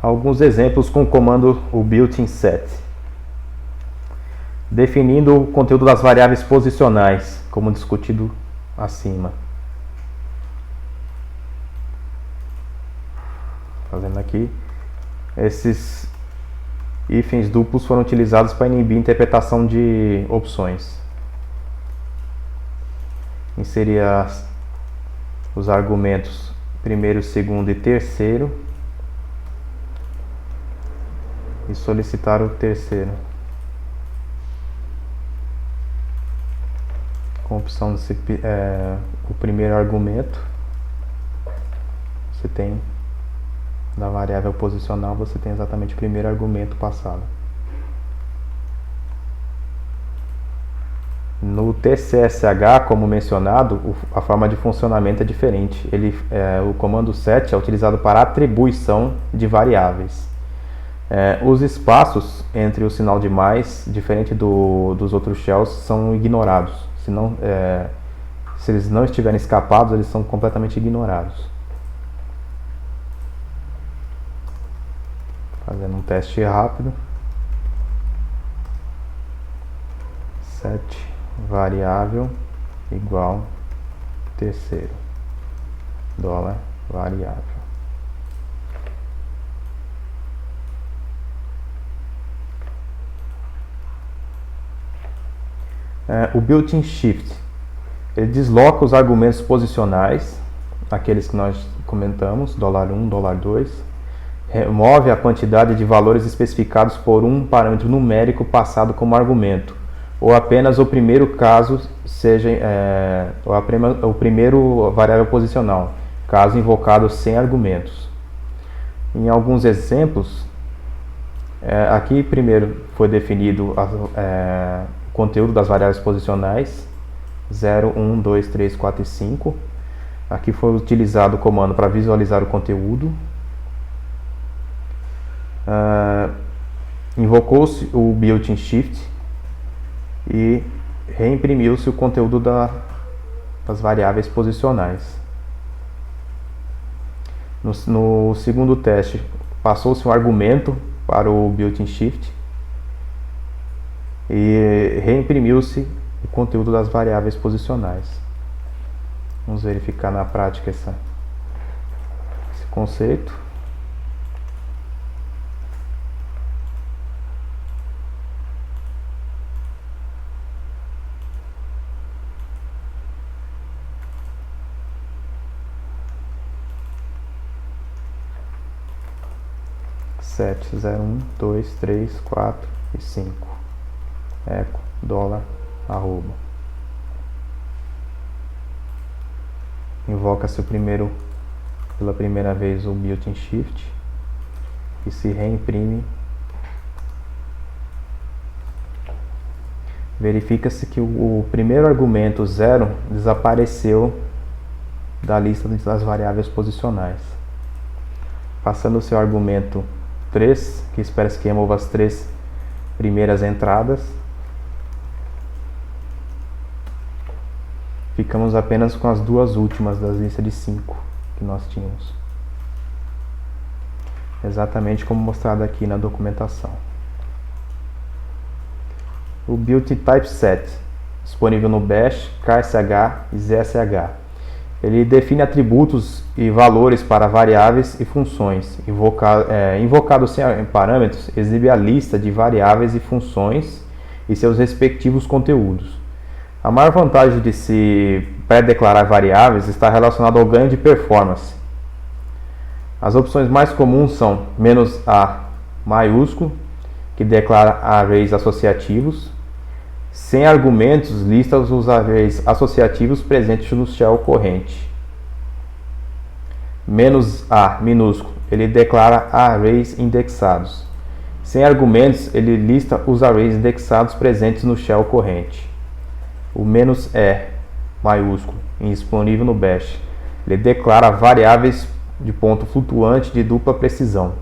Alguns exemplos com o comando o built-in set. Definindo o conteúdo das variáveis posicionais, como discutido acima. Fazendo aqui, esses hífens duplos foram utilizados para inibir a interpretação de opções. Inserir os argumentos primeiro, segundo e terceiro e solicitar o terceiro. Com a opção de o primeiro argumento, você tem da variável posicional, você tem exatamente o primeiro argumento passado. No TCSH, como mencionado, a forma de funcionamento é diferente. O comando set é utilizado para atribuição de variáveis. Os espaços entre o sinal de mais, diferente dos outros shells, são ignorados. Se eles não estiverem escapados, eles são completamente ignorados. Fazendo um teste rápido. Set variável igual terceiro dólar variável. O built-in shift, ele desloca os argumentos posicionais, aqueles que nós comentamos, $1, $2, remove a quantidade de valores especificados por um parâmetro numérico passado como argumento, ou apenas o primeiro caso seja o primeiro variável posicional, caso invocado sem argumentos. Em alguns exemplos, aqui primeiro foi definido o conteúdo das variáveis posicionais 0, 1, 2, 3, 4 e 5. Aqui foi utilizado o comando para visualizar o conteúdo. Invocou-se o built-in shift e reimprimiu-se o conteúdo das variáveis posicionais. No segundo teste, passou-se um argumento para o built-in shift e reimprimiu-se o conteúdo das variáveis posicionais. Vamos verificar na prática esse conceito. Set 0, 1, 2, 3, 4 e 5. Eco, dólar, arroba. Invoca-se pela primeira vez o built-in shift e se reimprime. Verifica-se que o primeiro argumento 0 desapareceu da lista das variáveis posicionais. Passando o seu argumento 3, que espera-se que remova as 3 primeiras entradas, ficamos apenas com as 2 últimas das listas de 5 que nós tínhamos. Exatamente como mostrado aqui na documentação. O built-in typeset, disponível no Bash, KSH e ZSH. Ele define atributos e valores para variáveis e funções. Invocado sem parâmetros, exibe a lista de variáveis e funções e seus respectivos conteúdos. A maior vantagem de se pré-declarar variáveis está relacionada ao ganho de performance. As opções mais comuns são "-a" maiúsculo, que declara arrays associativos. Sem argumentos, lista os arrays associativos presentes no shell corrente. "-a" minúsculo, ele declara arrays indexados. Sem argumentos, ele lista os arrays indexados presentes no shell corrente. O "-e" maiúsculo, indisponível no Bash, ele declara variáveis de ponto flutuante de dupla precisão.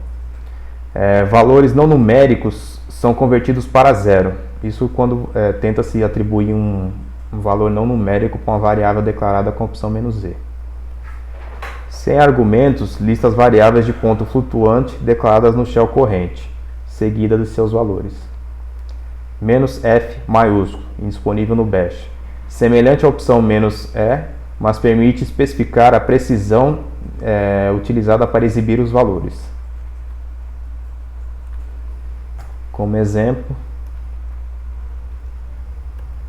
Valores não numéricos são convertidos para 0. Isso quando tenta-se atribuir um valor não numérico para uma variável declarada com a opção "-e". Sem argumentos, lista as variáveis de ponto flutuante declaradas no shell corrente, seguida de seus valores. "-f maiúsculo, indisponível no bash. Semelhante à opção "-e", mas permite especificar a precisão utilizada para exibir os valores. Como exemplo,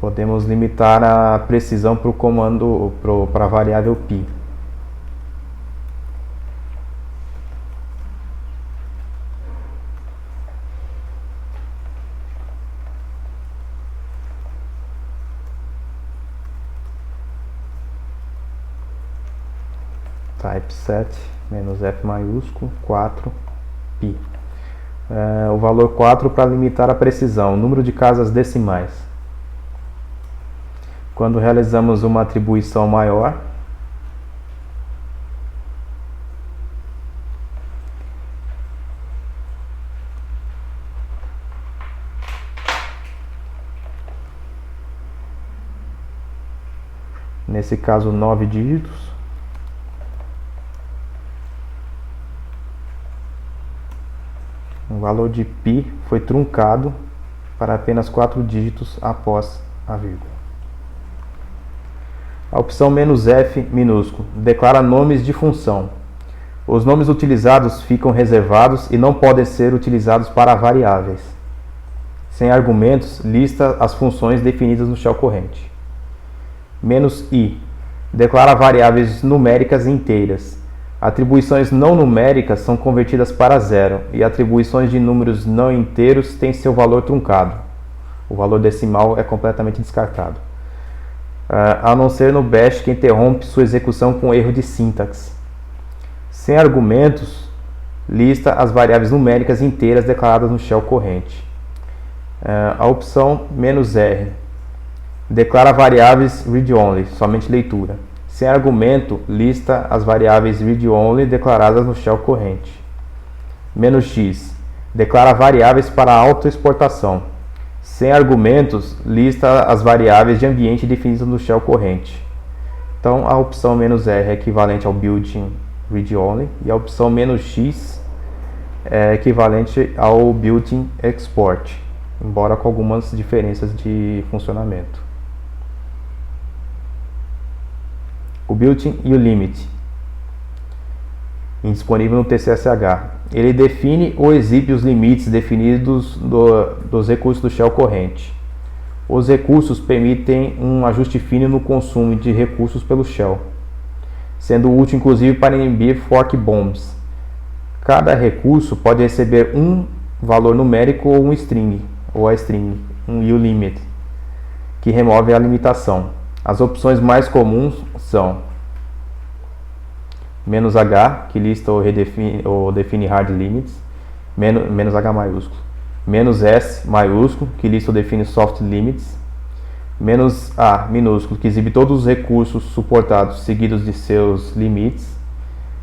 podemos limitar a precisão para o comando para a variável π. Typeset "-f maiúsculo 4 π". O valor 4 para limitar a precisão, número de casas decimais. Quando realizamos uma atribuição maior, nesse caso 9 dígitos, o valor de π foi truncado para apenas 4 dígitos após a vírgula. A opção "-f minúsculo" declara nomes de função. Os nomes utilizados ficam reservados e não podem ser utilizados para variáveis. Sem argumentos, lista as funções definidas no shell corrente. "-i" declara variáveis numéricas inteiras. Atribuições não numéricas são convertidas para zero e atribuições de números não inteiros têm seu valor truncado. O valor decimal é completamente descartado. A não ser no bash, que interrompe sua execução com erro de sintaxe. Sem argumentos, lista as variáveis numéricas inteiras declaradas no shell corrente. A opção "-r" declara variáveis read-only, somente leitura. Sem argumento, lista as variáveis read-only declaradas no shell corrente. "-x" declara variáveis para autoexportação. Sem argumentos, lista as variáveis de ambiente definidas no shell corrente. Então, a opção "-r" é equivalente ao built-in read-only e a opção "-x" é equivalente ao built-in export, embora com algumas diferenças de funcionamento. O built-in e o limit, indisponível no TCSH. Ele define ou exibe os limites definidos dos recursos do shell corrente. Os recursos permitem um ajuste fino no consumo de recursos pelo shell, sendo útil inclusive para inibir fork bombs. Cada recurso pode receber um valor numérico ou um string, ou a string, um uLimit, que remove a limitação. As opções mais comuns são "-h", que lista ou define hard limits, "-h maiúsculo", "-s" maiúsculo, que lista ou define soft limits, "-a" minúsculo, que exibe todos os recursos suportados seguidos de seus limites,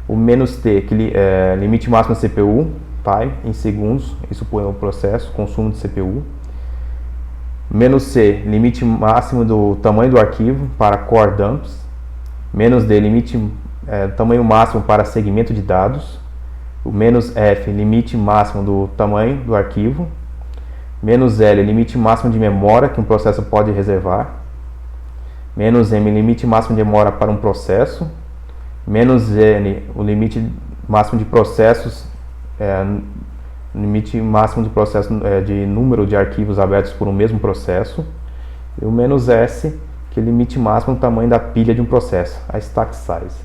o "-t", que limite máximo da CPU, time, em segundos, isso põe o processo, consumo de CPU, "-c", limite máximo do tamanho do arquivo para core dumps, "-d", limite tamanho máximo para segmento de dados, o "-f", limite máximo do tamanho do arquivo, "-l", limite máximo de memória que um processo pode reservar, "-m", limite máximo de memória para um processo, "-n", o limite máximo de processos, limite máximo de processo de número de arquivos abertos por um mesmo processo, e o "-s", que é o limite máximo do tamanho da pilha de um processo, a stack size.